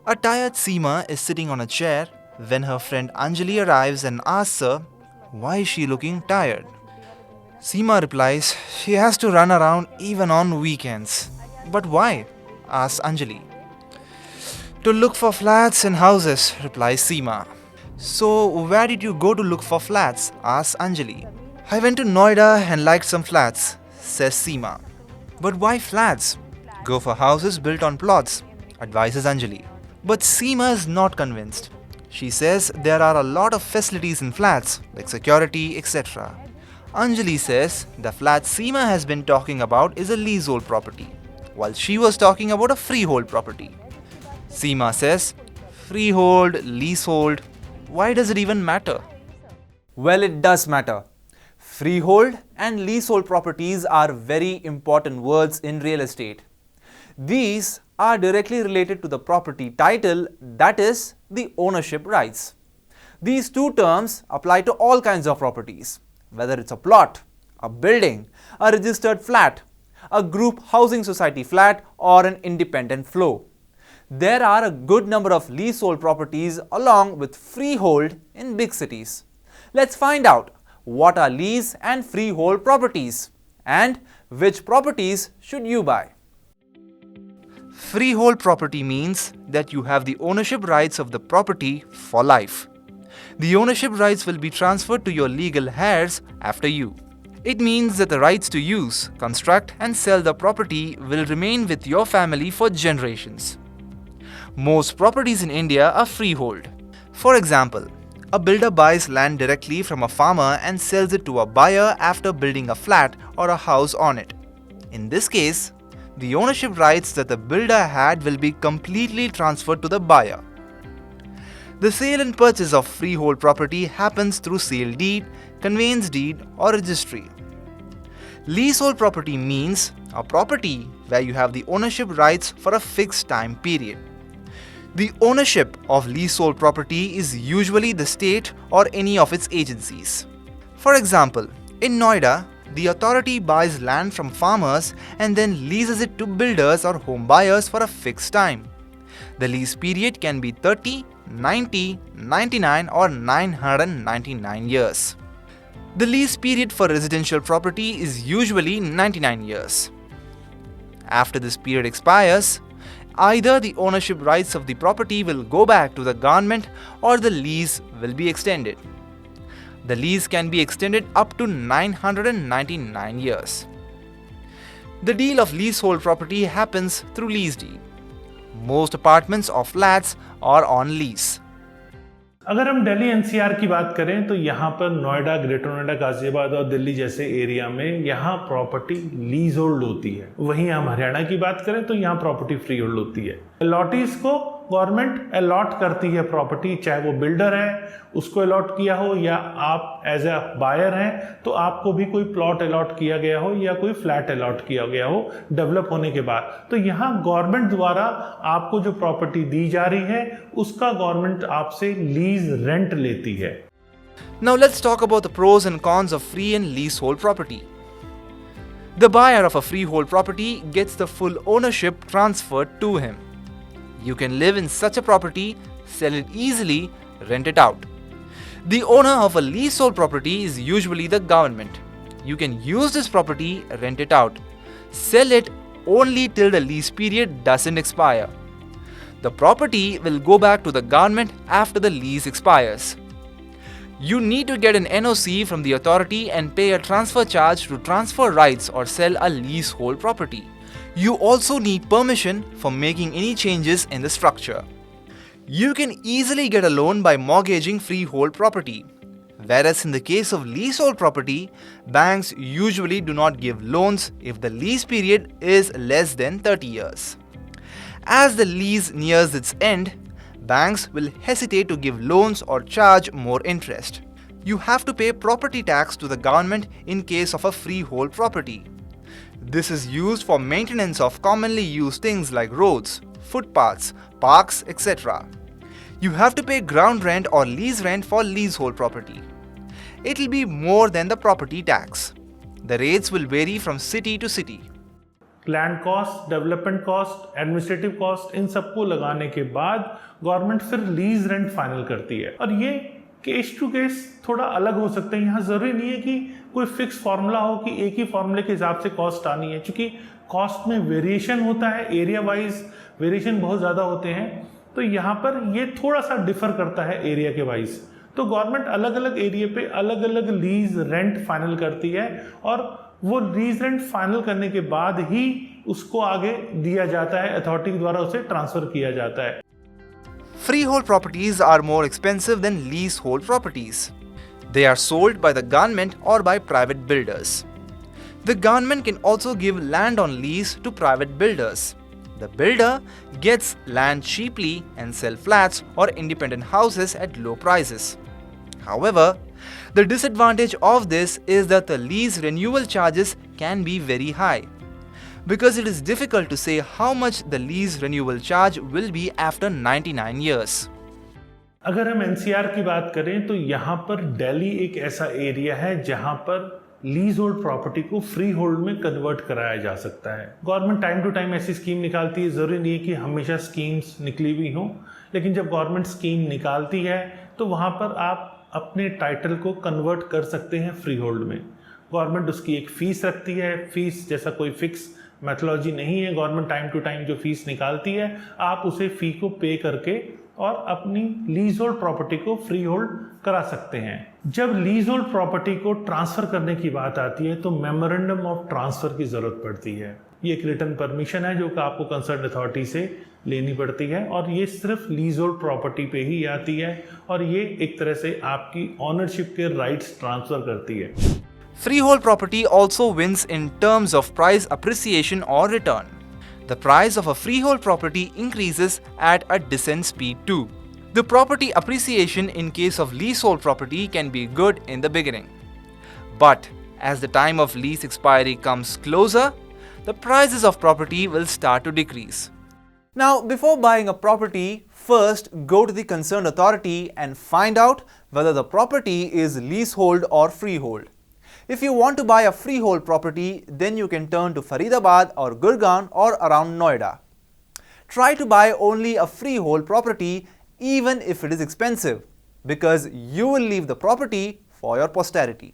A tired Seema is sitting on a chair when her friend Anjali arrives and asks her, why is she looking tired? Seema replies, she has to run around even on weekends. But why? asks Anjali. To look for flats and houses, replies Seema. So, where did you go to look for flats? asks Anjali. I went to Noida and liked some flats, says Seema. But why flats? Go for houses built on plots, advises Anjali. But Seema is not convinced. She says there are a lot of facilities in flats, like security, etc. Anjali says the flat Seema has been talking about is a leasehold property, while she was talking about a freehold property. Seema says, freehold, leasehold, why does it even matter? Well, it does matter. Freehold and leasehold properties are very important words in real estate. These are directly related to the property title, that is, the ownership rights. These two terms apply to all kinds of properties, whether it's a plot, a building, a registered flat, a group housing society flat, or an independent flow. There are a good number of leasehold properties along with freehold in big cities. Let's find out what are lease and freehold properties and which properties should you buy. Freehold property means that you have the ownership rights of the property for life. The ownership rights will be transferred to your legal heirs after you. It means that the rights to use, construct and sell the property will remain with your family for generations. Most properties in India are freehold. For example, a builder buys land directly from a farmer and sells it to a buyer after building a flat or a house on it. In this case, the ownership rights that the builder had will be completely transferred to the buyer. The sale and purchase of freehold property happens through sale deed, conveyance deed, or registry. Leasehold property means a property where you have the ownership rights for a fixed time period. The ownership of leasehold property is usually the state or any of its agencies. For example, in Noida, the authority buys land from farmers and then leases it to builders or home buyers for a fixed time. The lease period can be 30, 90, 99 or 999 years. The lease period for residential property is usually 99 years. After this period expires, either the ownership rights of the property will go back to the government or the lease will be extended. The lease can be extended up to 999 years. The deal of leasehold property happens through lease deed. Most apartments or flats are on lease. अगर हम Delhi NCR की बात करें तो यहाँ पर Noida, greater Noida, Ghaziabad और दिल्ली जैसे एरिया में यहाँ प्रॉपर्टी लीज होल्ड होती है। वहीं हम हरियाणा की बात करें तो यहाँ प्रॉपर्टी फ्री होल्ड होती है। अलॉटीज को गवर्नमेंट अलॉट करती है प्रॉपर्टी, चाहे वो बिल्डर है उसको अलॉट किया हो या आप एज ए बायर हैं तो आपको भी कोई प्लॉट अलॉट किया गया हो या कोई फ्लैट अलॉट किया गया हो डेवलप होने के बाद, तो यहाँ गवर्नमेंट द्वारा आपको जो प्रॉपर्टी दी जा रही है उसका गवर्नमेंट आपसे लीज रेंट लेती है। Now let's talk about the pros and cons of free and leasehold property. The buyer of a freehold property gets the full ownership transferred to him. You can live in such a property, sell it easily, rent it out. The owner of a leasehold property is usually the government. You can use this property, rent it out, sell it only till the lease period doesn't expire. The property will go back to the government after the lease expires. You need to get an NOC from the authority and pay a transfer charge to transfer rights or sell a leasehold property. You also need permission for making any changes in the structure. You can easily get a loan by mortgaging freehold property. Whereas in the case of leasehold property, banks usually do not give loans if the lease period is less than 30 years. As the lease nears its end, banks will hesitate to give loans or charge more interest. You have to pay property tax to the government in case of a freehold property. This is used for maintenance of commonly used things like roads, footpaths, parks, etc. You have to pay ground rent or lease rent for leasehold property. It will be more than the property tax. The rates will vary from city to city. Land cost, development cost, administrative cost, इन सबको लगाने के बाद government फिर lease rent final करती है। और ये केस टू केस थोड़ा अलग हो सकता है। यहाँ जरूरी नहीं है कि कोई फिक्स फॉर्मूला हो कि एक ही फॉर्मूले के हिसाब से कॉस्ट आनी है, क्योंकि कॉस्ट में वेरिएशन होता है, एरिया वाइज वेरिएशन बहुत ज़्यादा होते हैं। तो यहाँ पर ये थोड़ा सा डिफर करता है एरिया के वाइज। तो गवर्नमेंट अलग अलग एरिया पे अलग अलग लीज रेंट फाइनल करती है और वो लीज रेंट फाइनल करने के बाद ही उसको आगे दिया जाता है, अथॉरिटी के द्वारा उसे ट्रांसफर किया जाता है। Freehold properties are more expensive than leasehold properties. They are sold by the government or by private builders. The government can also give land on lease to private builders. The builder gets land cheaply and sell flats or independent houses at low prices. However, the disadvantage of this is that the lease renewal charges can be very high, because it is difficult to say how much the lease renewal charge will be after 99 years. अगर हम NCR की बात करें तो यहाँ पर दिल्ली एक ऐसा एरिया है जहाँ पर लीज होल्ड प्रॉपर्टी को फ्री होल्ड में कन्वर्ट कराया जा सकता है। गवर्नमेंट टाइम टू टाइम ऐसी स्कीम निकालती है, ज़रूरी नहीं है कि हमेशा स्कीम्स निकली हुई हों, लेकिन जब गवर्नमेंट स्कीम निकालती है तो वहाँ पर आप अपने टाइटल को कन्वर्ट कर सकते हैं फ्री होल्ड में। गवर्नमेंट उसकी एक फ़ीस रखती है, फीस जैसा कोई फिक्स मेथोलॉजी नहीं है, गवर्नमेंट टाइम टू टाइम जो फीस निकालती है आप उसे फ़ी को पे करके और अपनी लीज होल्ड प्रॉपर्टी को फ्री होल्ड करा सकते हैं। जब लीज होल्ड प्रॉपर्टी को ट्रांसफ़र करने की बात आती है तो मेमोरेंडम ऑफ ट्रांसफ़र की ज़रूरत पड़ती है। ये एक रिटन परमिशन है जो कि आपको कंसर्न अथॉरिटी से लेनी पड़ती है और ये सिर्फ लीज होल्ड प्रॉपर्टी पे ही आती है और ये एक तरह से आपकी ऑनरशिप के राइट्स ट्रांसफ़र करती है। Freehold property also wins in terms of price appreciation or return. The price of a freehold property increases at a descent speed too. The property appreciation in case of leasehold property can be good in the beginning. But as the time of lease expiry comes closer, the prices of property will start to decrease. Now, before buying a property, first go to the concerned authority and find out whether the property is leasehold or freehold. If you want to buy a freehold property, then you can turn to Faridabad or Gurgaon or around Noida. Try to buy only a freehold property even if it is expensive, because you will leave the property for your posterity.